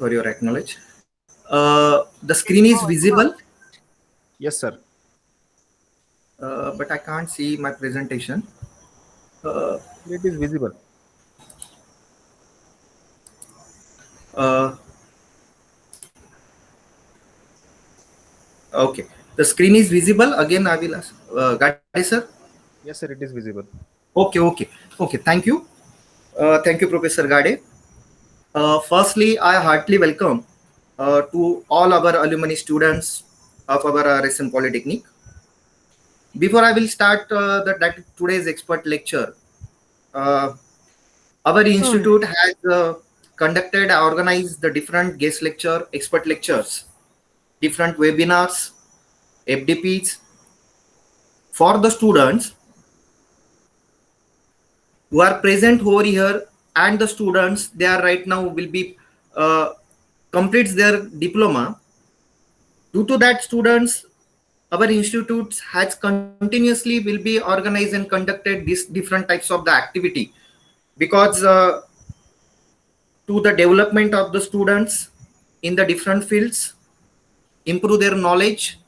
for your acknowledge. The screen is visible, Yes, sir. but I can't see my presentation. It is visible. Uh, okay, the screen is visible. Again, I will ask. Gade sir. Yes, sir. It is visible. Okay. Thank you. Thank you, Professor Gade. Firstly, I heartily welcome to all our alumni students of our RSM Polytechnic. Before I will start that today's expert lecture, uh, our institute has conducted, organized the different guest lecture, expert lectures, different webinars, FDPs for the students who are present over here, and the students they are right now will be uh, completes their diploma. Due to that, students, our institutes has continuously will be organized and conducted these different types of the activity, because to the development of the students in the different fields, improve their knowledge,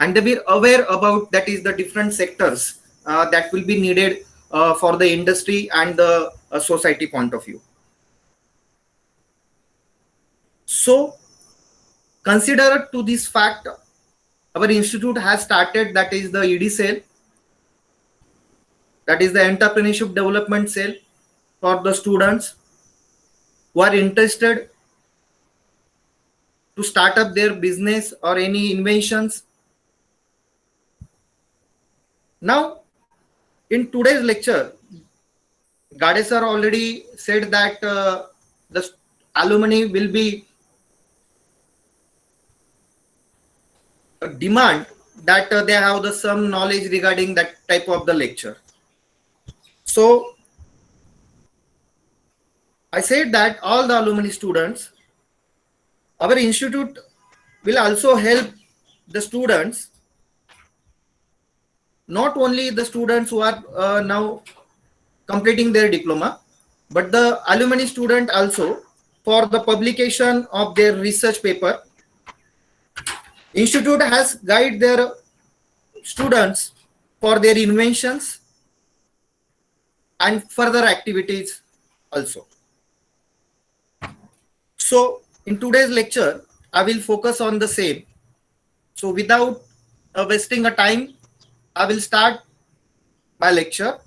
and they be aware about that is the different sectors that will be needed for the industry and the society point of view. So consider to this fact, our institute has started that is the ED cell, that is the entrepreneurship development cell for the students who are interested to start up their business or any inventions. Now, in today's lecture, Gade sir already said that the alumni will be demand that they have the some knowledge regarding that type of the lecture. So I said that all the alumni students, our institute will also help the students, not only the students who are now completing their diploma, but the alumni student also for the publication of their research paper. Institute has guide their students for their inventions and further activities also. So in today's lecture, I will focus on the same. So without wasting a time, I will start my lecture.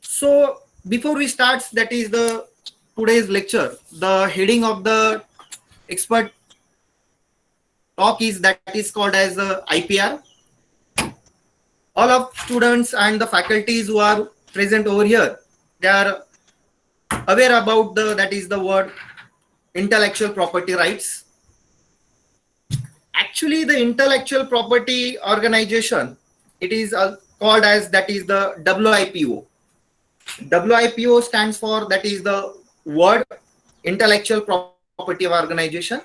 So before we start, that is the today's lecture, the heading of the expert talk is that is called as IPR. All of students and the faculties who are present over here, they are aware about the that is the word intellectual property rights. Actually, the intellectual property organization, it is called as that is the WIPO. WIPO stands for that is the word intellectual property of organization,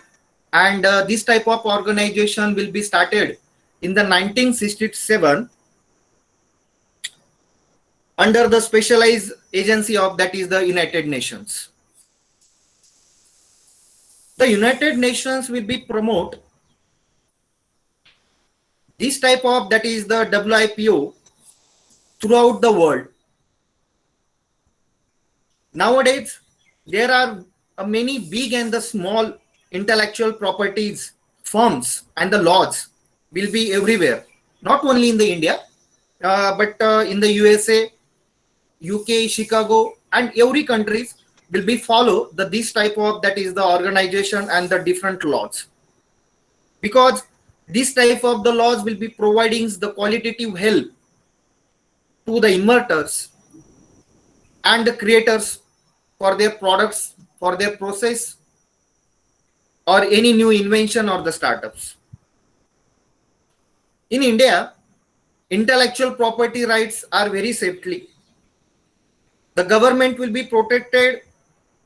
and this type of organization will be started in the 1967 under the specialized agency of that is the United Nations. The United Nations will be promote this type of that is the WIPO throughout the world. Nowadays, there are many big and the small intellectual properties firms, and the laws will be everywhere, not only in the India, but in the USA, UK, Chicago, and every countries will be follow the this type of that is the organization and the different laws, because this type of the laws will be providing the qualitative help to the inventors and the creators for their products, for their process, or any new invention or the startups. In India, intellectual property rights are very safely. The government will be protected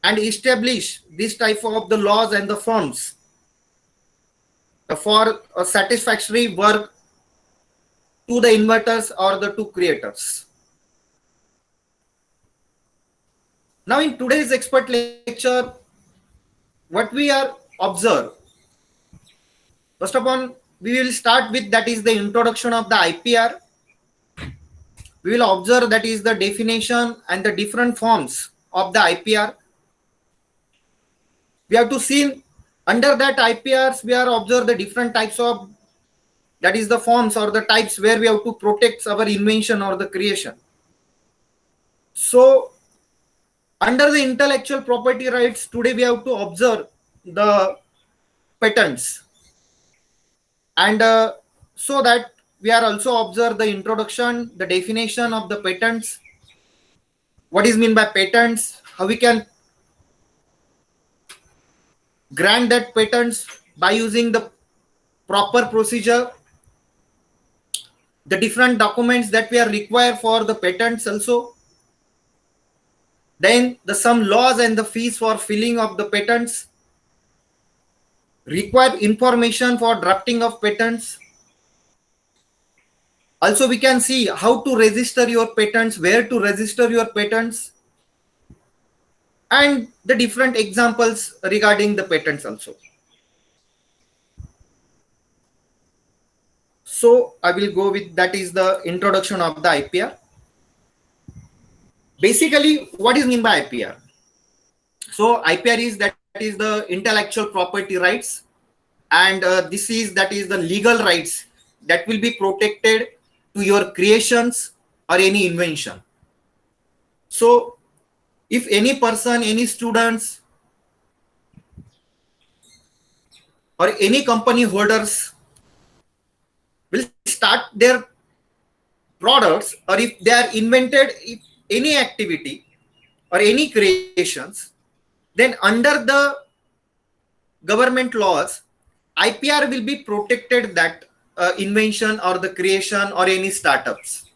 and establish this type of the laws and the firms for a satisfactory work to the inventors or the two creators. Now in today's expert lecture, what we are observe, first of all, we will start with that is the introduction of the IPR. We will observe that is the definition and the different forms of the IPR. We have to see under that IPRs, we are observe the different types of, that is the forms or the types where we have to protect our invention or the creation. So under the intellectual property rights, today we have to observe the patents, and so that we are also observe the introduction, the definition of the patents, what is mean by patents, how we can grant that patents by using the proper procedure, the different documents that we are required for the patents also, then the some laws and the fees for filling of the patents, required information for drafting of patents. Also we can see how to register your patents, where to register your patents, and the different examples regarding the patents also. So I will go with that is the introduction of the IPR. Basically, what is mean by IPR? So IPR is that is the intellectual property rights, and this is that is the legal rights that will be protected to your creations or any invention. So if any person, any students, or any company holders will start their products, or if they are invented if any activity or any creations, then under the government laws, IPR will be protected that invention or the creation or any startups.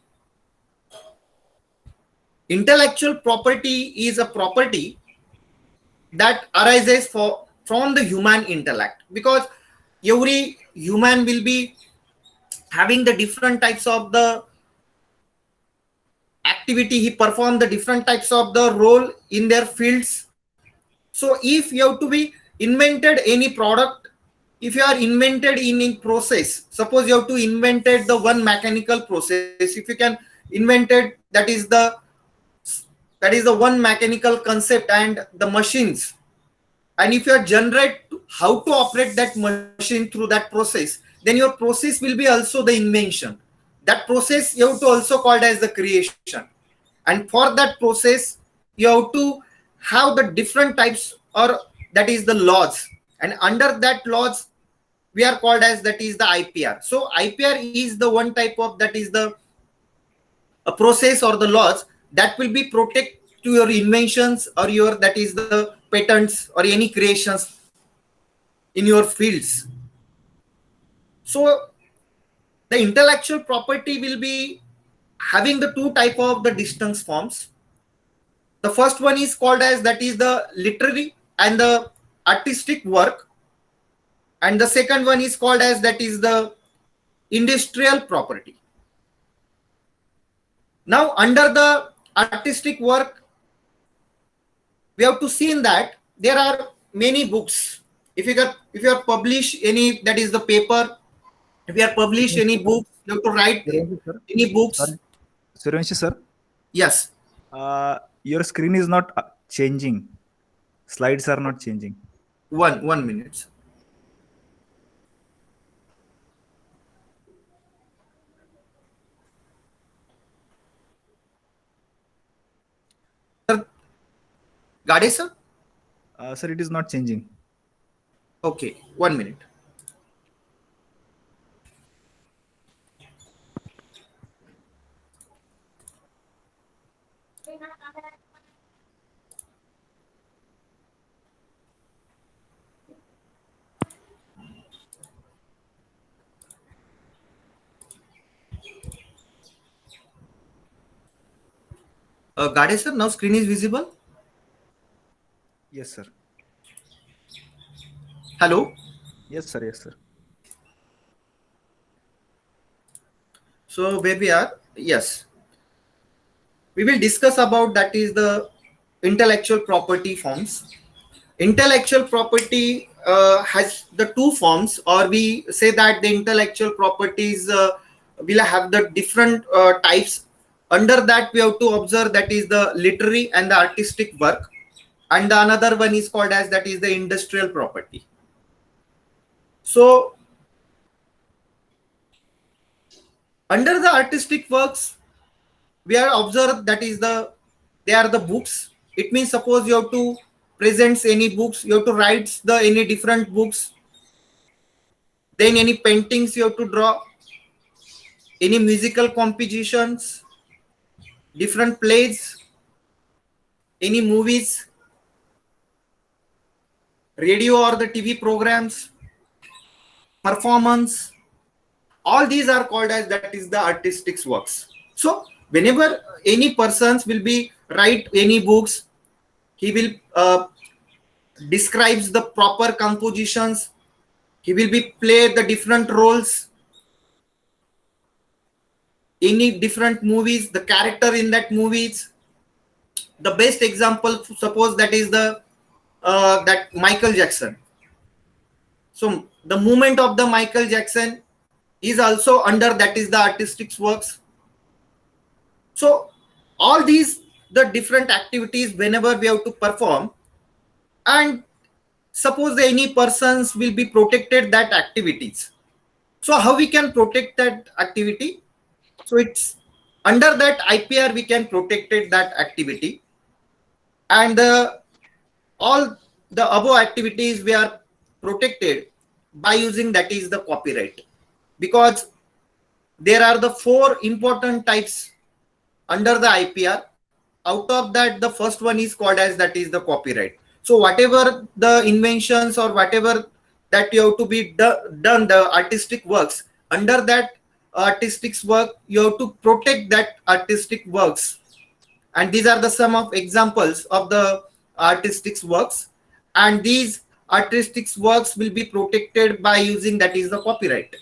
Intellectual property is a property that arises from the human intellect, because every human will be having the different types of the activity, he perform the different types of the role in their fields. So if you have to be invented any product, if you are invented in a process, suppose you have to invented the one mechanical process, if you can invented that is the one mechanical concept and the machines, and if you are generate how to operate that machine through that process, then your process will be also the invention. That process you have to also called as the creation, and for that process you have to have the different types, or that is the laws, and under that laws we are called as that is the IPR. So IPR is the one type of that is the a process or the laws that will be protect to your inventions or your that is the patents or any creations in your fields. So the intellectual property will be having the two type of the distinct forms. The first one is called as that is the literary and the artistic work, and the second one is called as that is the industrial property. Now under the artistic work, we have to see in that there are many books. If you are publish any that is the paper, if you are publish any book, you have to write Suryanshi sir. any books. Sorry. Suryanshi sir, Yes. your screen is not changing. Slides are not changing. One minute. Sir, Gade sir? Sir, it is not changing. Okay, 1 minute. Gade sir, now screen is visible. Yes, sir. Hello. Yes, sir. Yes, sir. So where we are, yes, we will discuss about that is the intellectual property forms. Intellectual property has the two forms, or we say that the intellectual properties will have the different types. Under that, we have to observe that is the literary and the artistic work, and the another one is called as that is the industrial property. So under the artistic works, we are observed that is they are the books. It means suppose you have to present any books, you have to write the any different books, then any paintings you have to draw, any musical compositions, different plays, any movies, radio or the TV programs, performance, all these are called as that is the artistic works. So whenever any persons will be write any books, he will describes the proper compositions, he will be play the different roles, any different movies, the character in that movies. The best example, suppose that is the that Michael Jackson. So the movement of the Michael Jackson is also under that is the artistic works. So all these the different activities whenever we have to perform, and suppose any persons will be protected that activities. So how we can protect that activity? So it's under that IPR we can protect it, that activity, and all the above activities we are protected by using that is the copyright, because there are the four important types under the IPR. Out of that, the first one is called as that is the copyright. So whatever the inventions or whatever that you have to be done the artistic works, under that artistic work you have to protect that artistic works, and these are the some of examples of the artistic works, and these artistic works will be protected by using that is the copyright.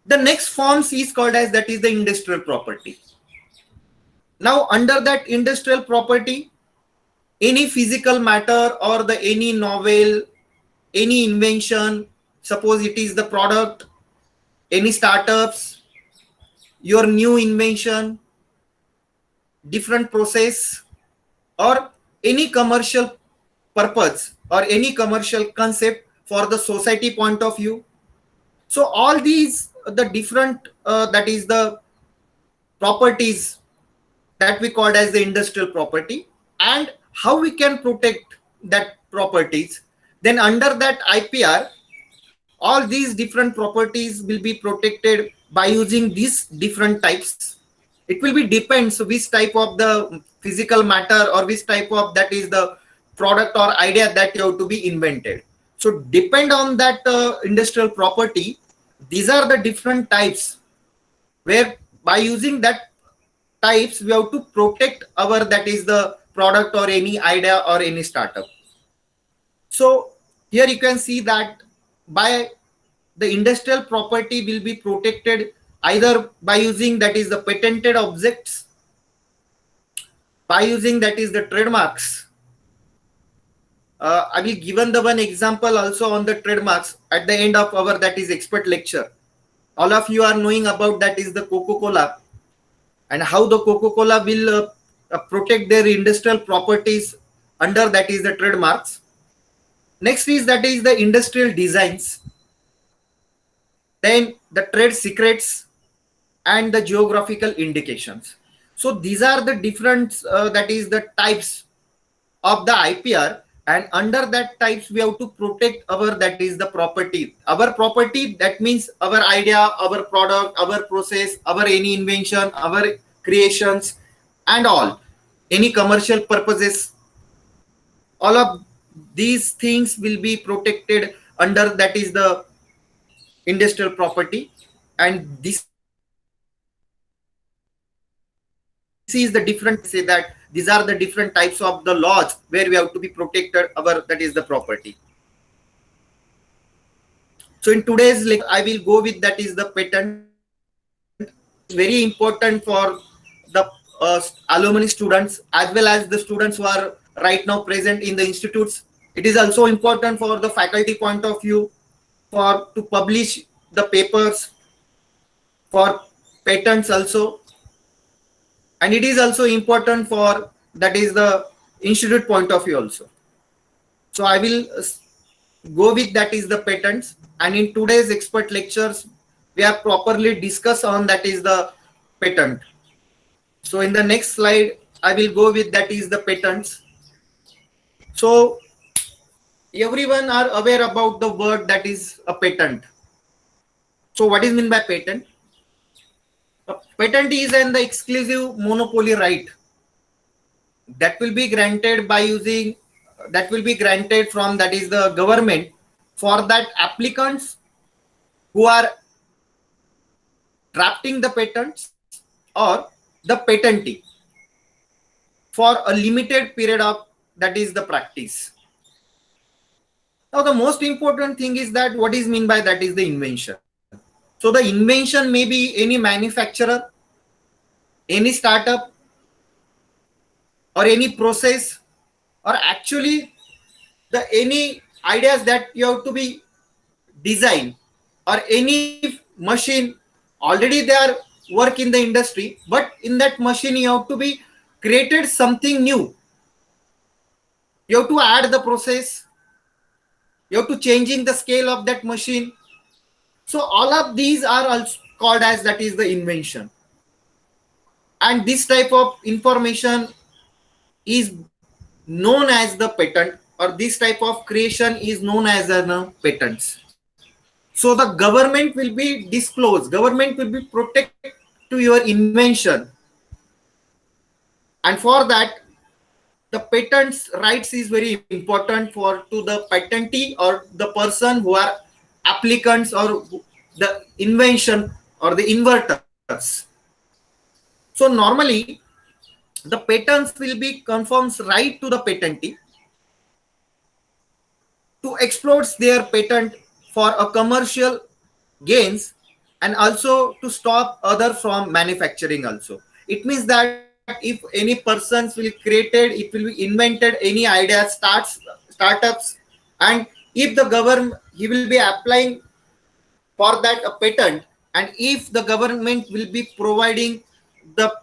The next forms is called as that is the industrial property. Now under that industrial property, any physical matter or the any novel, any invention, suppose it is the product, any startups, your new invention, different process, or any commercial purpose or any commercial concept for the society point of view. So all these the different that is the properties that we called as the industrial property, and how we can protect that properties. Then under that IPR, all these different properties will be protected by using these different types. It will be depends which type of the physical matter or which type of that is the product or idea that you have to be invented. So depend on that industrial property, these are the different types where by using that types we have to protect our that is the product or any idea or any startup. So here you can see that by the industrial property will be protected either by using that is the patented objects, by using that is the trademarks. I will given the one example also on the trademarks at the end of our that is expert lecture. All of you are knowing about that is the Coca-Cola and how the Coca-Cola will protect their industrial properties under that is the trademarks. Next is that is the industrial designs, then the trade secrets and the geographical indications. So these are the different that is the types of the IPR, and under that types we have to protect our that is the property. Our property, that means our idea, our product, our process, our any invention, our creations, and all any commercial purposes. All of these things will be protected under that is the industrial property, and this is the different say that these are the different types of the laws where we have to be protected our that is the property. So in today's lecture I will go with that is the patent. Very important for the alumni students as well as the students who are right now present in the institutes. It is also important for the faculty point of view for to publish the papers for patents also, and it is also important for that is the institute point of view also. So I will go with that is the patents, and in today's expert lectures we are properly discuss on that is the patent. So in the next slide I will go with that is the patents. So everyone are aware about the word that is a patent. So what is mean by patent? A patent is an the exclusive monopoly right that will be granted by using that will be granted from that is the government for that applicants who are drafting the patents or the patentee for a limited period of that is the practice. Now the most important thing is that what is mean by that is the invention. So the invention may be any manufacturer, any startup, or any process, or actually the any ideas that you have to be designed, or any machine already they are work in the industry, but in that machine you have to be created something new. You have to add the process, you have to changing the scale of that machine. So all of these are also called as that is the invention, and this type of information is known as the patent, or this type of creation is known as the patents. So the government will be disclosed, government will be protect to your invention, and for that the patents rights is very important for to the patentee or the person who are applicants or the invention or the inverters. So normally the patents will be confirms right to the patentee to explore their patent for a commercial gains, and also to stop other from manufacturing also. It means that if any persons will created, it will be invented any idea startups, and if the government he will be applying for that a patent, and if the government will be providing the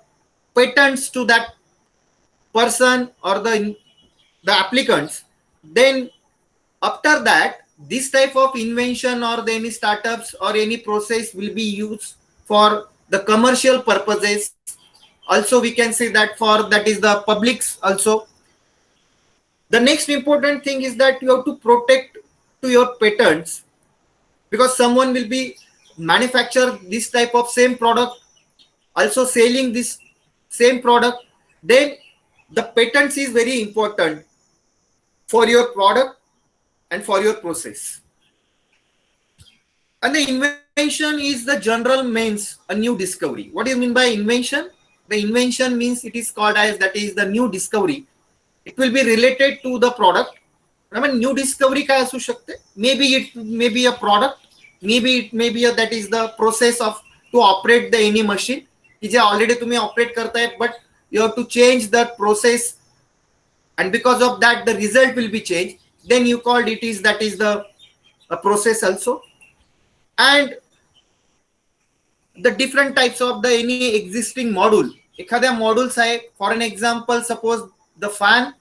patents to that person or the applicants, then after that this type of invention or the any startups or any process will be used for the commercial purposes. Also we can say that for that is the publics also. The next important thing is that you have to protect to your patents, because someone will be manufacture this type of same product, also selling this same product, then the patents is very important for your product and for your process. And the invention is the general means a new discovery. What do you mean by invention? The invention means it is called as that is the new discovery. It will be related to the product. I mean new discovery काय असू शकते? Maybe it may be a product, maybe it may be a, that is the process of to operate the any machine की जे already तुम्ही operate करताय, but you have to change that process, and because of that the result will be changed, then you called it is that is the a process also. And the different types of the any existing module, एखाद्या modules आहे, for an example suppose the fan,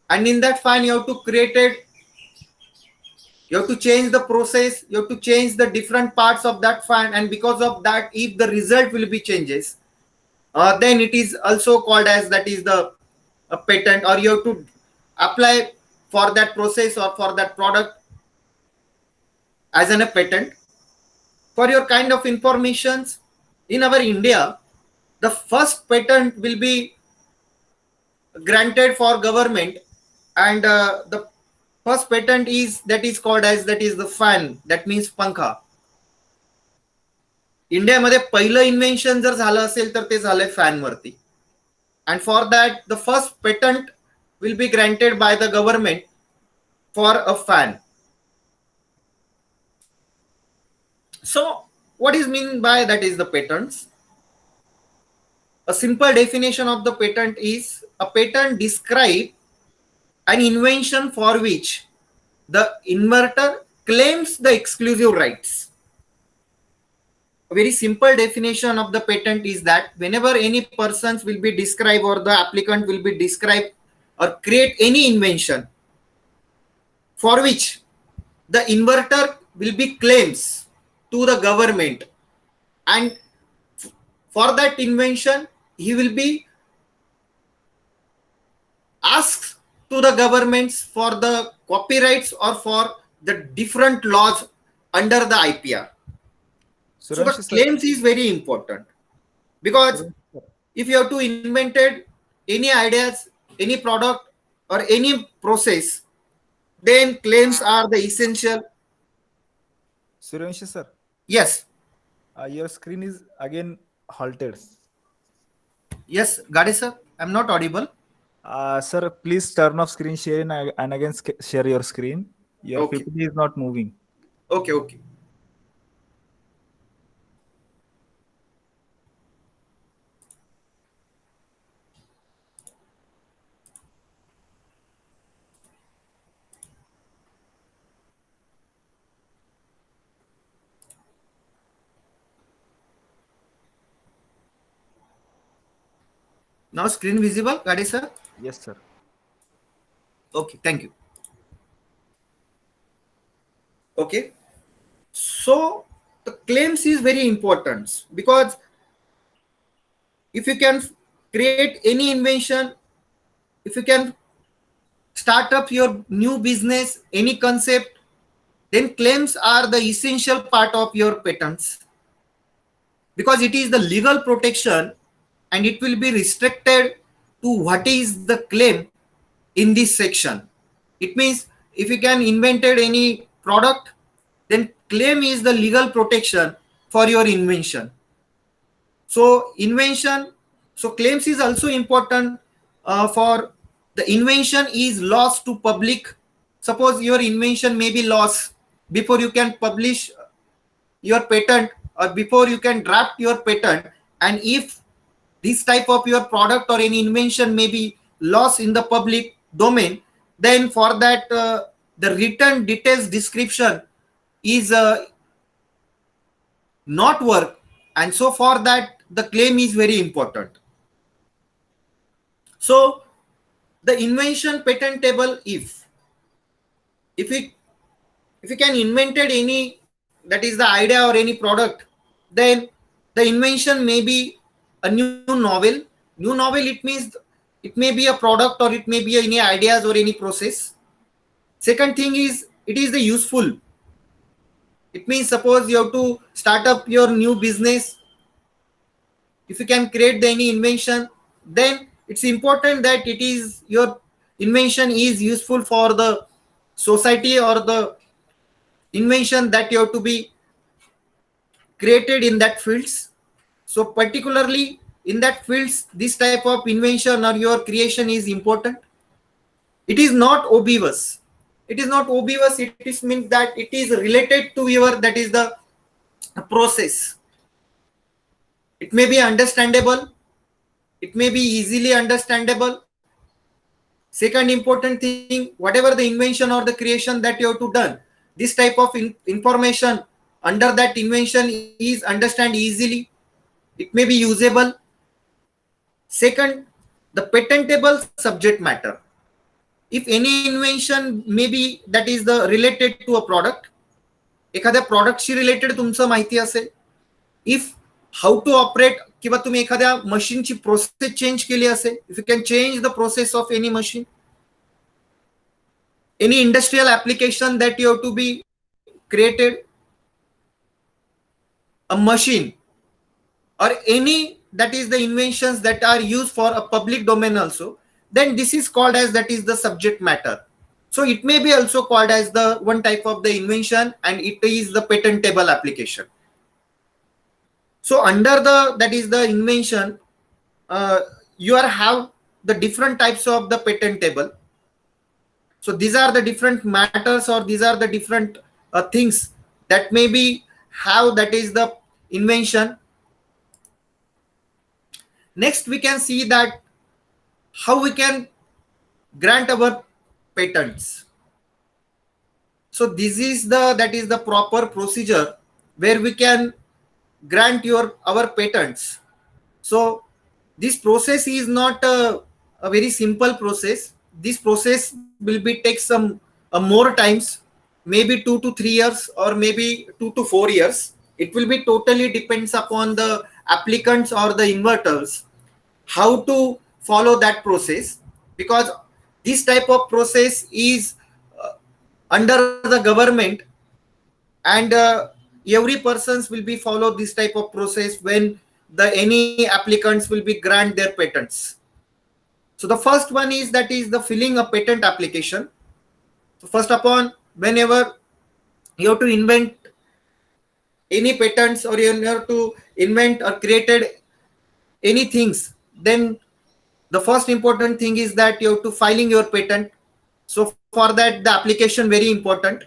and in that fan you have to create it, you have to change the process, you have to change the different parts of that fan, and because of that if the result will be changes, then it is also called as that is the a patent, or you have to apply for that process or for that product as a patent. For your kind of informations, in our India the first patent will be granted for government, and the first patent is that is called as that is the fan, that means पंखा. इंडियामध्ये पहिलं invention जर झालं असेल तर ते झालंय fan वरती, and for that the first patent will be granted by the government for a fan. So what is mean by that is the patents? A simple definition of the patent is a patent describe an invention for which the inventor claims the exclusive rights. A very simple definition of the patent is that whenever any persons will be described or the applicant will be described or create any invention for which the inventor will be claims to the government, and for that invention he will be asked to the governments for the copyrights or for the different laws under the IPR. So the Suryanshi sir, claims is very important, because Suryanshi sir, if you have to invented any ideas, any product or any process, then claims are the essential. Suryanshi sir, Yes, your screen is again halted. yes, Gade sir, I'm not audible. Sir, please turn off screen sharing and again share your screen. Your Okay, PPT is not moving. okay, okay. Now screen visible, Gade sir? Yes, sir. Okay, thank you. Okay, so the claims is very important, because if you can create any invention, if you can start up your new business, any concept, then claims are the essential part of your patents, because it is the legal protection and it will be restricted to what is the claim in this section. It means if you can invented any product, then claim is the legal protection for your invention. So invention, so claims is also important for the invention is lost to public. Suppose your invention may be lost before you can publish your patent or before you can draft your patent, and if this type of your product or any invention may be lost in the public domain, then for that the written details description is not work, and so for that the claim is very important. So the invention patentable if we if you can invented any, that is the idea or any product, then the invention may be a new novel. It means it may be a product or it may be any ideas or any process. Second thing is it is the useful. It means suppose you have to start up your new business, if you can create any invention, then it's important that it is your invention is useful for the society or the invention that you have to be created in that fields. So particularly in that fields, this type of invention or your creation is important. It is not obvious. It is not obvious. It is means that it is related to your, that is the process. It may be understandable. It may be easily understandable. Second important thing, whatever the invention or the creation that you have to done, this type of information under that invention is understand easily. It may be usable. Second, the patentable subject matter. If any invention maybe that is the related to a product, एखाद्या प्रोडक्टशी related तुमचं माहिती असेल, if how to operate किंवा तुम्ही एखाद्या मशीनची process change केली असेल, if you can change the process of any machine, any industrial application that you have to be created, a machine or any that is the inventions that are used for a public domain also, then this is called as that is the subject matter. So it may be also called as the one type of the invention, and it is the patentable application. So under the that is the invention, you are have the different types of the patentable. So these are the different matters or these are the different things that maybe have that is the invention. Next, we can see that how we can grant our patents. So this is the proper procedure where we can grant our patents. So this process is not a very simple process. This process will be take some more times, maybe 2 to 3 years or maybe 2 to 4 years. It will be totally depends upon the applicants or the inverters how to follow that process, because this type of process is under the government, and every persons will be follow this type of process when the any applicants will be grant their patents. So the first one is that is the filling a patent application. So first upon, whenever you have to invent any patents or you have to invent or created any things, then the first important thing is that you have to filing your patent. So for that the application very important.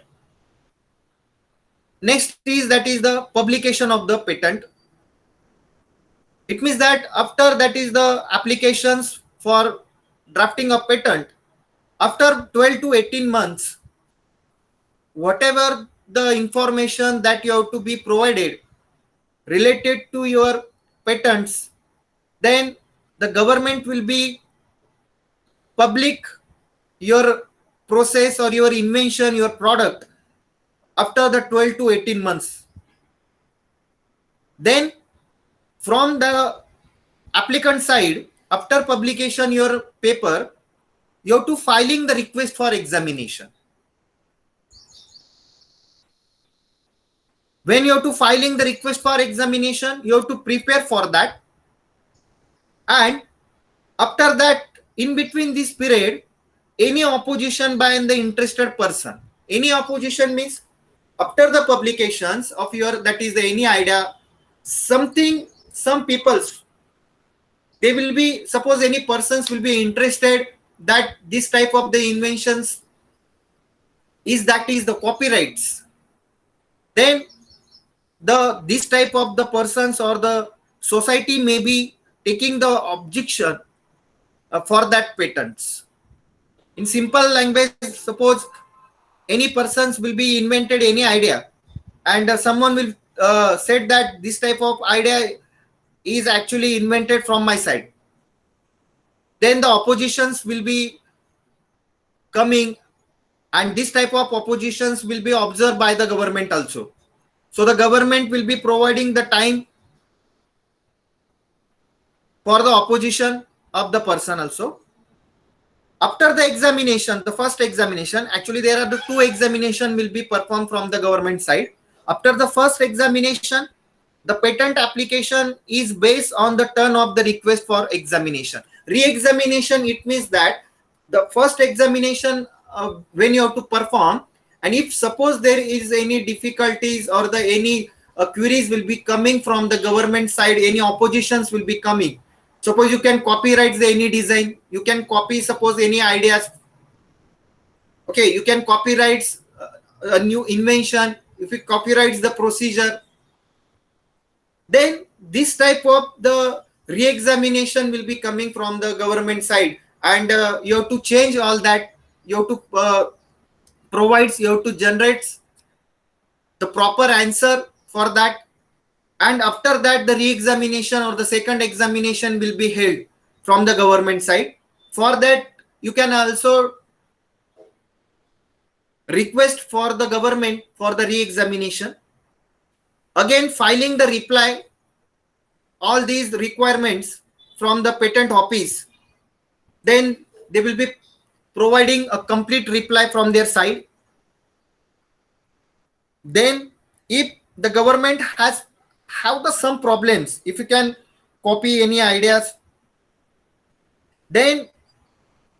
Next is that is the publication of the patent. It means that after that is the applications for drafting a patent, after 12 to 18 months, whatever the information that you have to be provided related to your patents, then the government will be public your process or your invention, your product after the 12 to 18 months. Then from the applicant side, after publication your paper, you have to filing the request for examination. When you have to filing the request for examination, you have to prepare for that. And after that, in between this period, any opposition by the interested person, any opposition means after the publications of your, that is any idea, something, some peoples, they will be, suppose any persons will be interested that this type of the inventions is, that is the copyrights, then this type of the persons or the society may be taking the objection for that patents. In simple language, suppose any persons will be invented any idea, and someone will said that this type of idea is actually invented from my side, then the oppositions will be coming, and this type of oppositions will be observed by the government also. So the government will be providing the time for the opposition of the person also. After the examination, the first examination, actually there are the two examination will be performed from the government side. After the first examination, the patent application is based on the turn of the request for examination. Re-examination, it means that the first examination when you have to perform, and if suppose there is any difficulties or the any queries will be coming from the government side, any oppositions will be coming. Suppose you can copyright the any design, you can copy suppose any ideas. Okay, you can copyright a new invention, if it copyrights the procedure, then this type of the re-examination will be coming from the government side, and you have to change all that, you have to provide, you have to generate the proper answer for that, and after that the re-examination or the second examination will be held from the government side. For that you can also request for the government for the re-examination, again filing the reply, all these requirements from the patent office, then they will be providing a complete reply from their side. Then if the government has have the some problems, if you can copy any ideas, then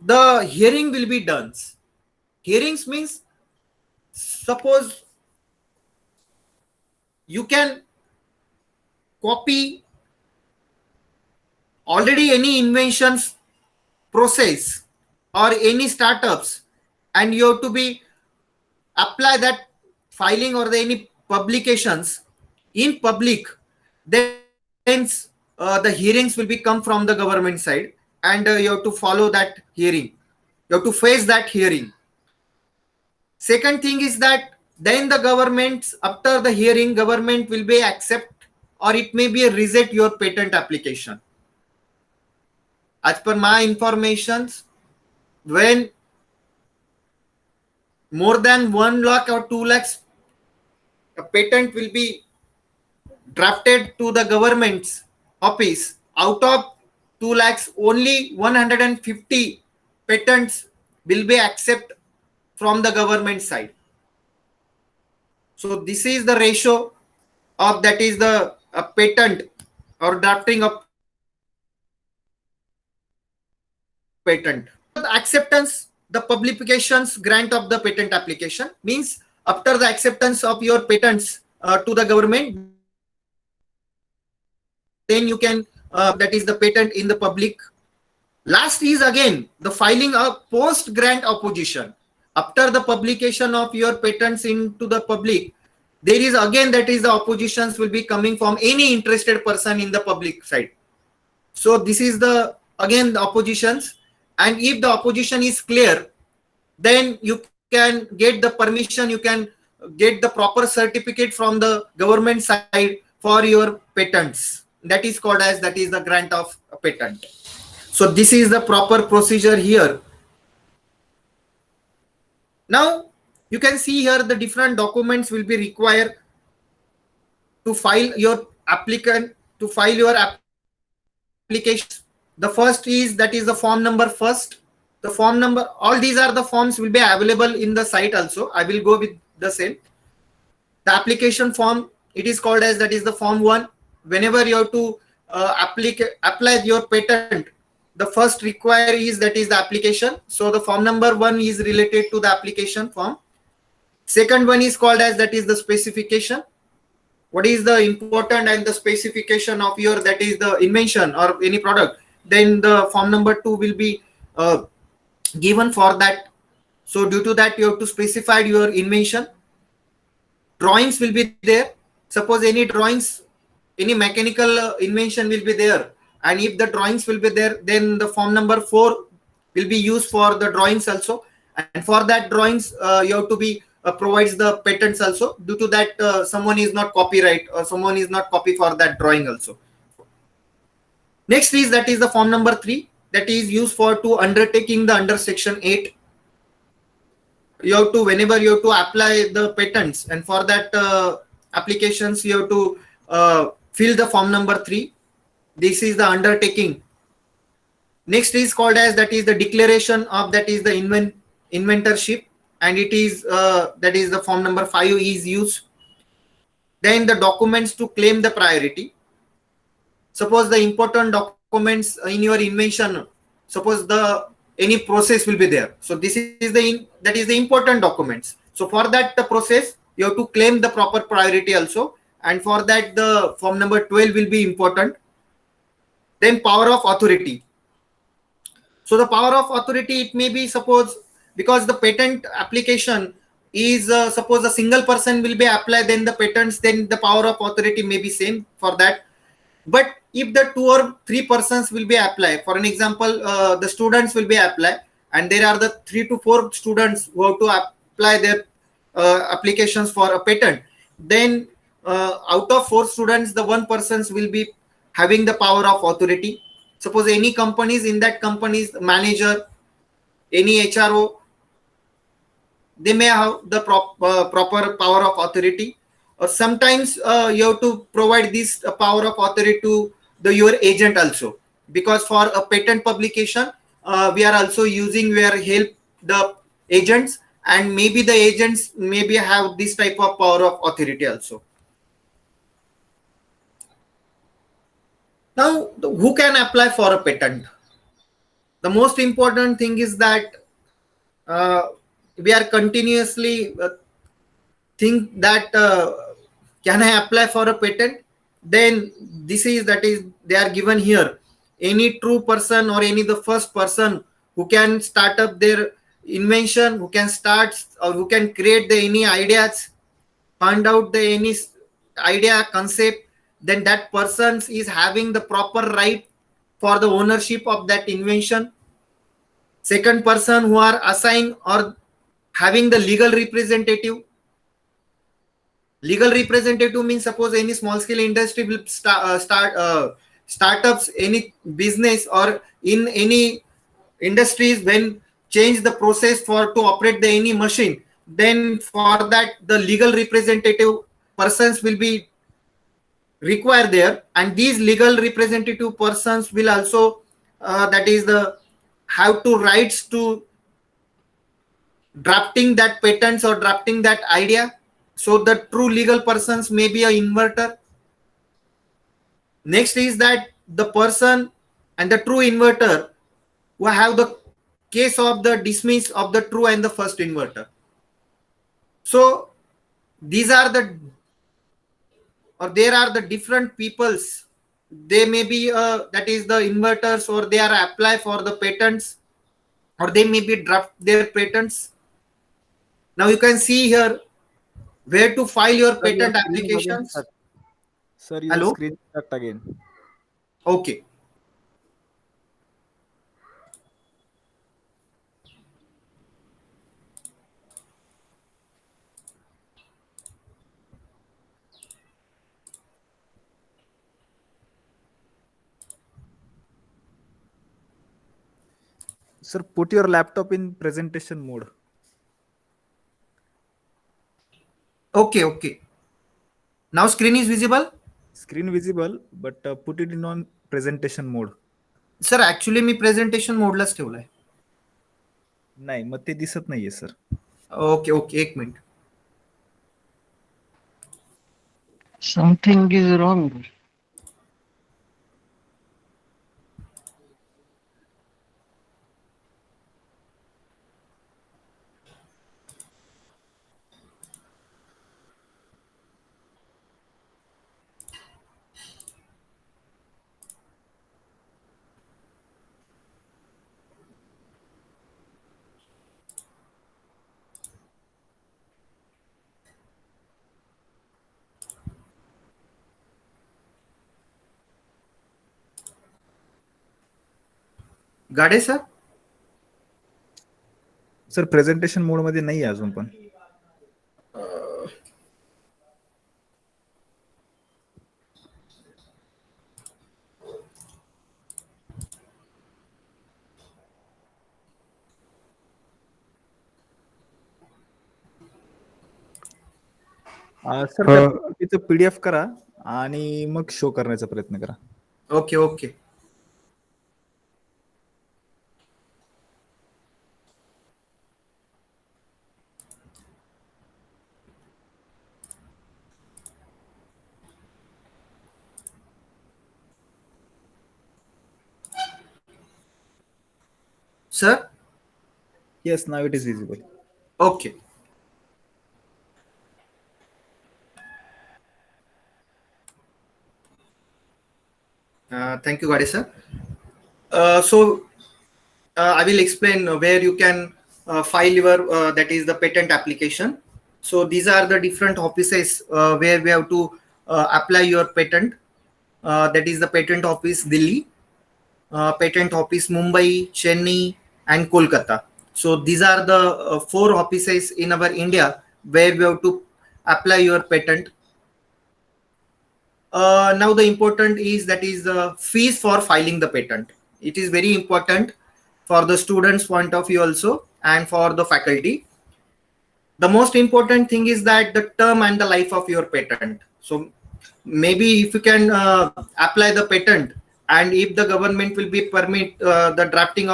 the hearing will be done. Hearings means suppose you can copy already any inventions process or any startups, and you have to be apply that filing or the any publications in public, then the hearings will be come from the government side, and you have to follow that hearing. You have to face that hearing. Second thing is that then the government, after the hearing, government will be accept or it may be a reject your patent application. As per my informations, when more than 1 lakh or 2 lakhs a patent will be drafted to the government's office, out of 2 lakhs, only 150 patents will be accepted from the government side. So this is the ratio of that is the patent or drafting of patent. The acceptance, the publications grant of the patent application means after the acceptance of your patents to the government, then you can that is the patent in the public. Last is again the filing of post grant opposition. After the publication of your patents into the public, there is again that is the oppositions will be coming from any interested person in the public side. So this is the again the oppositions, and if the opposition is clear, then you can get the permission, you can get the proper certificate from the government side for your patents. That is called as that is the grant of a patent. So this is the proper procedure here. Now you can see here the different documents will be required to file your applicant to file your application. The first is that is the form number first. The form number, all these are the forms will be available in the site also. I will go with the same. The application form, it is called as that is the form 1. Whenever you have to apply your patent, the first require is that is the application. So the form number 1 is related to the application form. Second one is called as that is the specification. What is the important and the specification of your that is the invention or any product? Then the form number 2 will be given for that. So due to that, you have to specify your invention. Drawings will be there. Suppose any drawings, any mechanical invention will be there, and if the drawings will be there, then the form number 4 will be used for the drawings also, and for that drawings you have to be provides the patents also. Due to that, someone is not copyright or someone is not copy for that drawing also. Next is that is the form number 3, that is used for to undertaking the under section 8. You have to, whenever you have to apply the patents, and for that applications you have to fill the form number 3. This is the undertaking. Next is called as that is the declaration of that is the inventorship, and it is that is the form number 5 is used. Then the documents to claim the priority. Suppose the important documents in your invention, suppose the any process will be there. So this is the that is the important documents. So for that the process you have to claim the proper priority also, and for that the form number 12 will be important. Then power of authority. So the power of authority, it may be suppose because the patent application is suppose a single person will be applied, then the patents, then the power of authority may be same for that. But if the 2 or 3 persons will be applied, for an example, the students will be applied, and there are the 3 to 4 students who have to apply their applications for a patent, then out of 4 students, the 1 persons will be having the power of authority. Suppose any companies, in that company's manager, any HRO, they may have the proper power of authority. Or sometimes you have to provide this power of authority to your agent also, because for a patent publication we are also using where help the agents, and maybe the agents maybe have this type of power of authority also. Now, who can apply for a patent? The most important thing is that we are continuously think that can I apply for a patent? Then this is that is they are given here. Any true person or any the first person who can start up their invention, who can start or who can create the any ideas, find out the any idea concept, then that person is having the proper right for the ownership of that invention. Second person who are assigned or having the legal representative. Legal representative means suppose any small scale industry will start startups, any business or in any industries when change the process for to operate the any machine, then for that the legal representative persons will be required there, and these legal representative persons will also that is the have to rights to drafting that patents or drafting that idea. So the true legal persons may be a inverter. Next is that the person and the true inverter who have the case of the dismiss of the true and the first inverter. So these are the, or there are the different peoples. They may be that is the inverters, or they are apply for the patents, or they may be draft their patents. Now you can see here where to file your Sir, your patent screen is again applications. stuck. Sir, your Hello. screen is stuck again. Okay. Sir, put your laptop in presentation mode. Okay. Okay. Now screen is visible. Screen visible, but put it in on presentation mode. Sir actually मी presentation मोडलाच ठेवलाय. नाही, मग ते दिसत नाहीये sir. Okay okay, एक minute. Something is wrong. Gade sir. Sir presentation mode मध्ये नाही अजून पण. सर त्याचं पीडीएफ करा आणि मग शो करण्याचा प्रयत्न करा. Okay okay. Sir? Yes, now it is visible. Okay. Thank you, Gadi sir. I will explain where you can file your that is the patent application. So these are the different offices where we have to apply your patent. That is the Patent Office Delhi, Patent Office Mumbai, Chennai, and Kolkata. So these are the 4 offices in our India where we have to apply your patent. Now the important is that is the fees for filing the patent. It is very important for the students' point of view also, and for the faculty. The most important thing is that the term and the life of your patent. So maybe if you can apply the patent, and if the government will be permit the drafting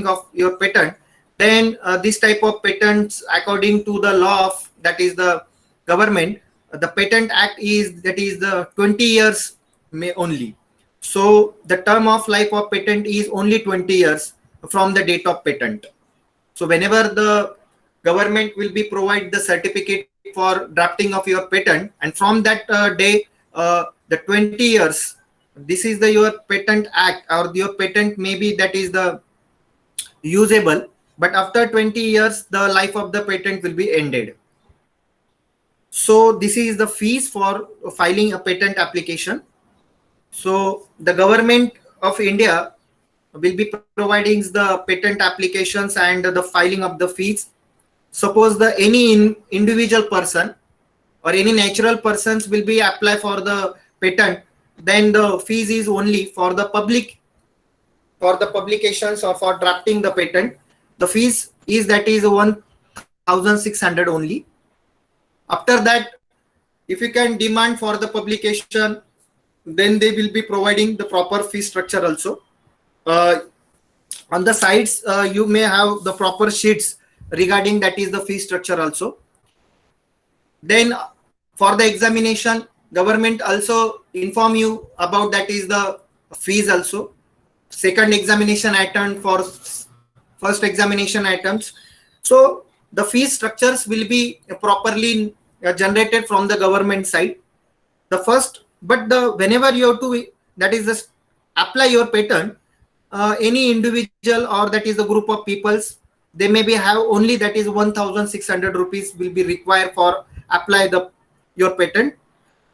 of your patent, then this type of patents according to the law of that is the government, the Patent Act is that is the 20 years may only. So the term of life of patent is only 20 years from the date of patent. So whenever the government will be provide the certificate for drafting of your patent, and from that day the 20 years, this is the your patent act, or your patent maybe that is the usable, but after 20 years the life of the patent will be ended. So this is the fees for filing a patent application. So the government of India will be providing the patent applications and the filing of the fees. Suppose the any individual person or any natural persons will be apply for the patent, then the fees is only for the public, for the publications or for drafting the patent. The fees is that is 1,600 only. After that, if you can demand for the publication, then they will be providing the proper fee structure also. On the sides, you may have the proper sheets regarding that is the fee structure also. Then for the examination, government also inform you about that is the fees also. Second examination item for first examination items. So the fee structures will be properly generated from the government side. The first, but the whenever you have to, that is just apply your patent, any individual or that is a group of peoples, they may be have only that is 1,600 rupees will be required for apply the your patent.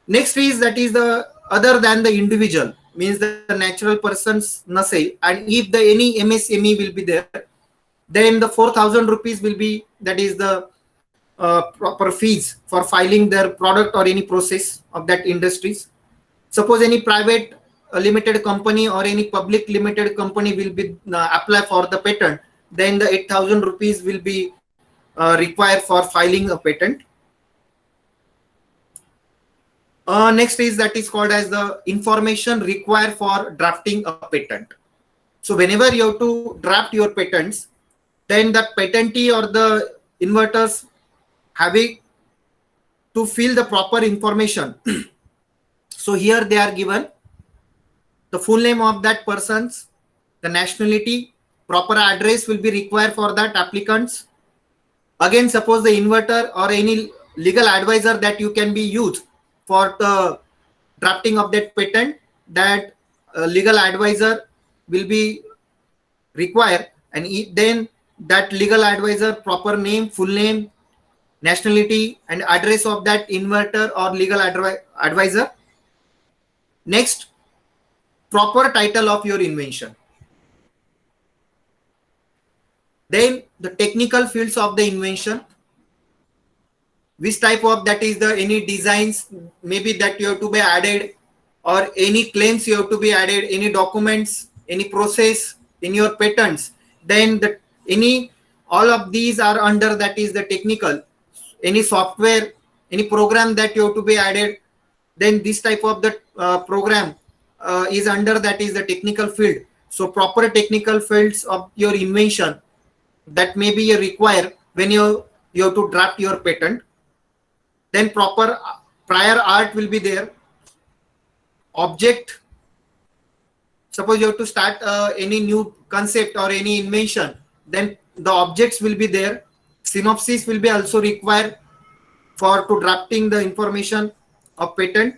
Next is that is the other than the individual, means the natural persons nasai, and if the any MSME will be there, then the 4,000 rupees will be that is the proper fees for filing their product or any process of that industries. Suppose any private limited company or any public limited company will be apply for the patent, then the 8,000 rupees will be required for filing a patent. Next is that is called as the information required for drafting a patent. So whenever you have to draft your patents, then the patentee or the inverters having to fill the proper information. So here they are given the full name of that persons, the nationality, proper address will be required for that applicants. Again, suppose the inverter or any legal advisor that you can be used for the drafting of that patent, that legal advisor will be required, and then that legal advisor proper name, full name, nationality and address of that inverter or legal advisor. Next, proper title of your invention. Then the technical fields of the invention, which type of that is the any designs maybe that you have to be added, or any claims you have to be added, any documents, any process in your patents, then the any all of these are under that is the technical. Any software, any program that you have to be added, then this type of the program is under that is the technical field. So proper technical fields of your invention that may be required when you have to draft your patent. Then proper prior art will be there. Object, suppose you have to start any new concept or any invention, then the objects will be there. Synopsis will be also required for to drafting the information of patent.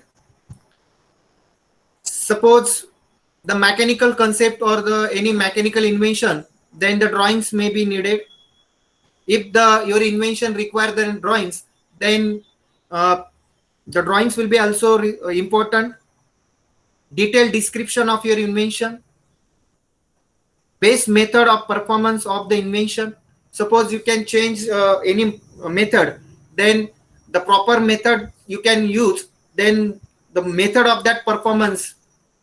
Suppose the mechanical concept or the any mechanical invention, then the drawings may be needed. If the your invention require the drawings, then the drawings will be also important. Detailed description of your invention, base method of performance of the invention. Suppose you can change any method, then the proper method you can use, then the method of that performance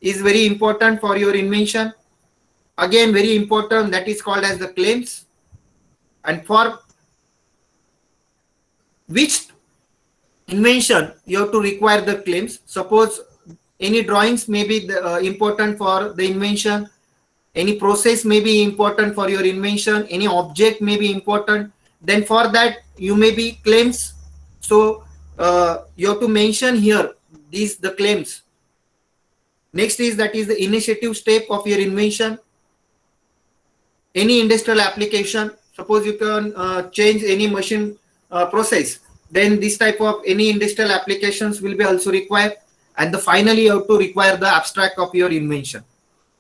is very important for your invention. Again, very important, that is called as the claims. And for which invention you have to require the claims. Suppose any drawings may be important for the invention, any process may be important for your invention, any object may be important, then for that you may be claims. So you have to mention here these the claims. Next is that is the initiative step of your invention. Any industrial application, suppose you can change any machine process, then this type of any industrial applications will be also required. And finally you have to require the abstract of your invention.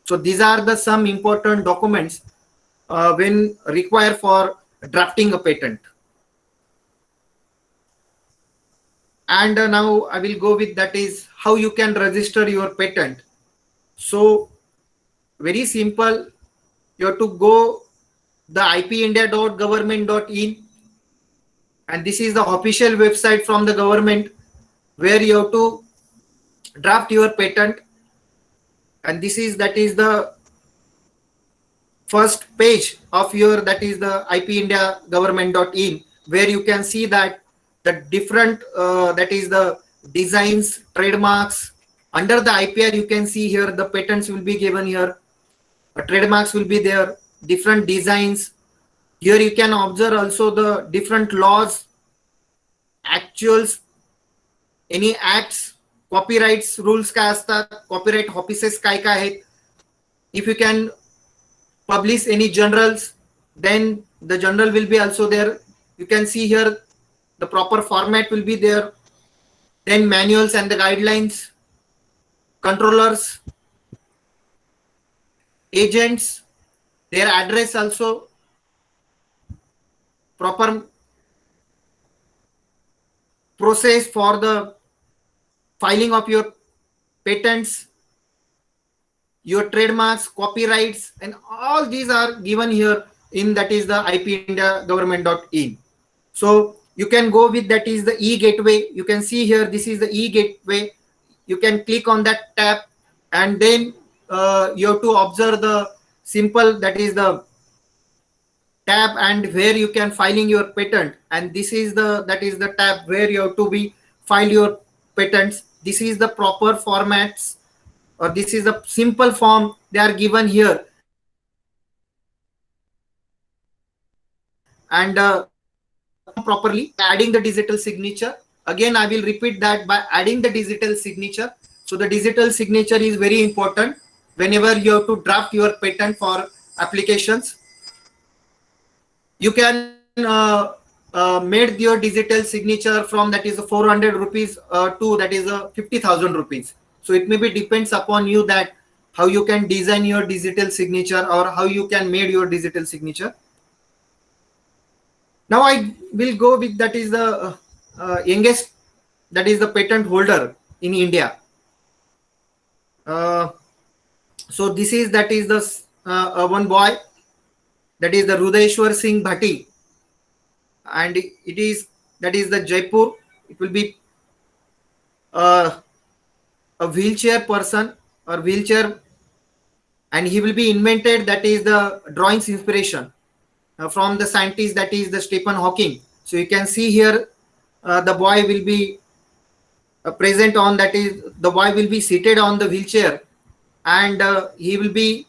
So these are the some important documents when required for drafting a patent. And now I will go with that is how you can register your patent. So very simple, you have to go the ipindia.government.in, and this is the official website from the government where you have to draft your patent. And this is that is the first page of your, that is the ipindia.government.in, where you can see that the different that is the designs, trademarks. Under the IPR you can see here the patents will be given here, trademarks will be there, different designs. Here you can observe also the different laws, actuals, any acts, copyrights rules काय असतात, copyright offices काय काय आहेत. If you can publish any journals, then the journal will be also there. You can see here the proper format will be there. Then manuals and the guidelines, controllers, agents, their address also, proper process for the filing of your patents, your trademarks, copyrights, and all these are given here in that is the ipindia.government.in. So you can go with that is the e-gateway. You can see here this is the e-gateway. You can click on that tab, and then you have to observe the simple that is the tab and where you can filing your patent. And this is the that is the tab where you have to be file your patents. This is the proper formats, or this is a simple form they are given here. And properly adding the digital signature. Again I will repeat that by adding the digital signature. So the digital signature is very important whenever you have to draft your patent for applications. You can made your digital signature from that is a 400 rupees to that is a 50,000 rupees. So it maybe depends upon you that how you can design your digital signature or how you can made your digital signature. Now I will go with that is the youngest, that is the patent holder in India. So this is that is the one boy, that is the Rudeshwar Singh Bhatti, and it is that is the Jaipur. It will be a wheelchair person or wheelchair, and he will be invented that is the drawings inspiration from the scientist that is the Stephen Hawking. So you can see here the boy will be present on that is the boy will be seated on the wheelchair, and he will be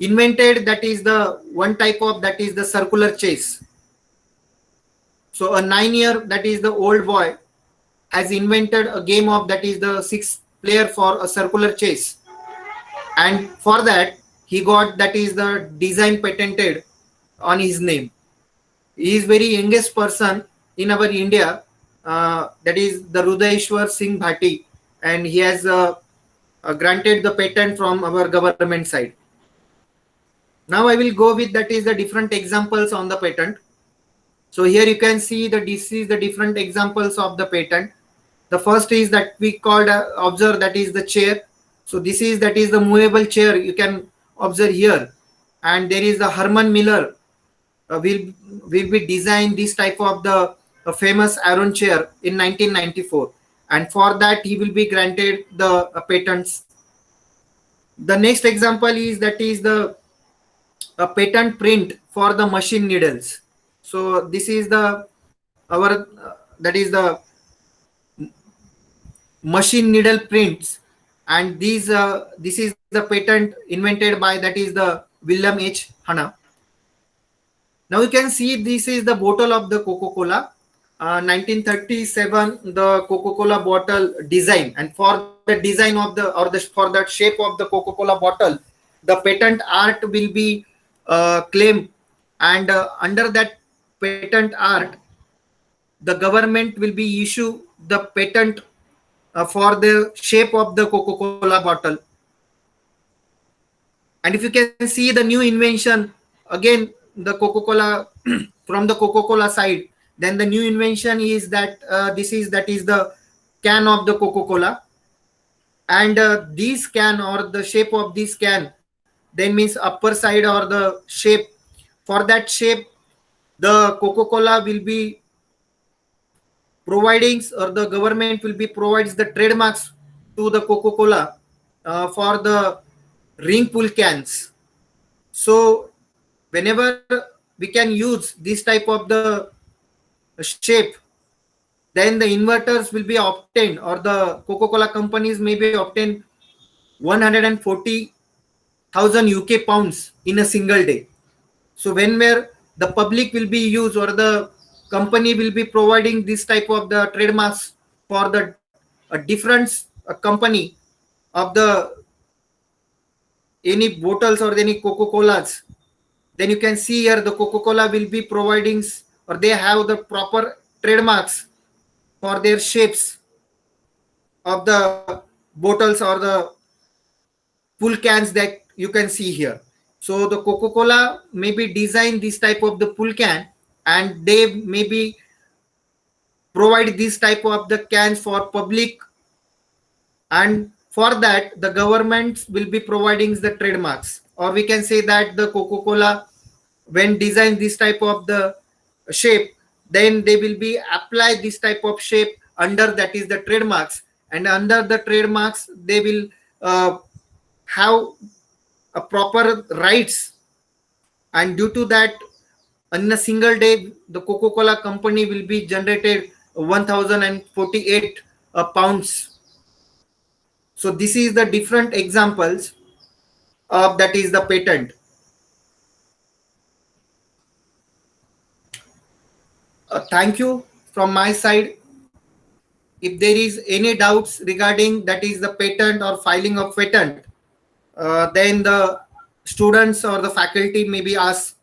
invented that is the one type of that is the circular chess. So a 9-year that is the old boy has invented a game of that is the 6 player for a circular chess, and for that he got that is the design patented on his name. He is very youngest person in our India, that is the Rudeshwar Singh Bhatti, and he has granted the patent from our government side. Now I will go with that is the different examples on the patent. So here you can see that this is the different examples of the patent. The first is that we called observe that is the chair. So this is that is the movable chair you can observe here, and there is the Herman Miller will be designed this type of the famous Aron chair in 1994, and for that he will be granted the patents. The next example is that is the patent print for the machine needles. So this is the our that is the machine needle prints, and these this is the patent invented by that is the William H. Hanna. Now you can see this is the bottle of the Coca-Cola. 1937 the Coca-Cola bottle design, and for the design of the or the for that shape of the Coca-Cola bottle, the patent art will be claimed, and under that patent art the government will be issue the patent for the shape of the Coca-Cola bottle. And if you can see the new invention, again the Coca-Cola from the Coca-Cola side, Then the new invention is that that is the can of the Coca-Cola, and this can or the shape of this can then means upper side or the shape. For that shape, the Coca-Cola will be providing, or the government will be provides the trademarks to the Coca-Cola for the ring pull cans. So whenever we can use this type of the shape, then the inverters will be obtained, or the Coca-Cola companies may be obtained 140,000 UK pounds in a single day. So when where the public will be used, or the company will be providing this type of the trademarks for the a different company of the any bottles or any Coca-Colas, then you can see here the Coca-Cola will be providing, or they have the proper trademarks for their shapes of the bottles or the full cans that you can see here. So the Coca-Cola maybe design this type of the full can, and they maybe provide this type of the cans for public, and for that the government will be providing the trademarks, or we can say that the Coca-Cola when design this type of the shape, then they will be apply this type of shape under that is the trademarks, and under the trademarks they will have a proper rights, and due to that in a single day the Coca-Cola company will be generated 1048 pounds. So this is the different examples of that is the patent. Thank you from my side. If there is any doubts regarding that is the patent or filing of patent, then the students or the faculty maybe ask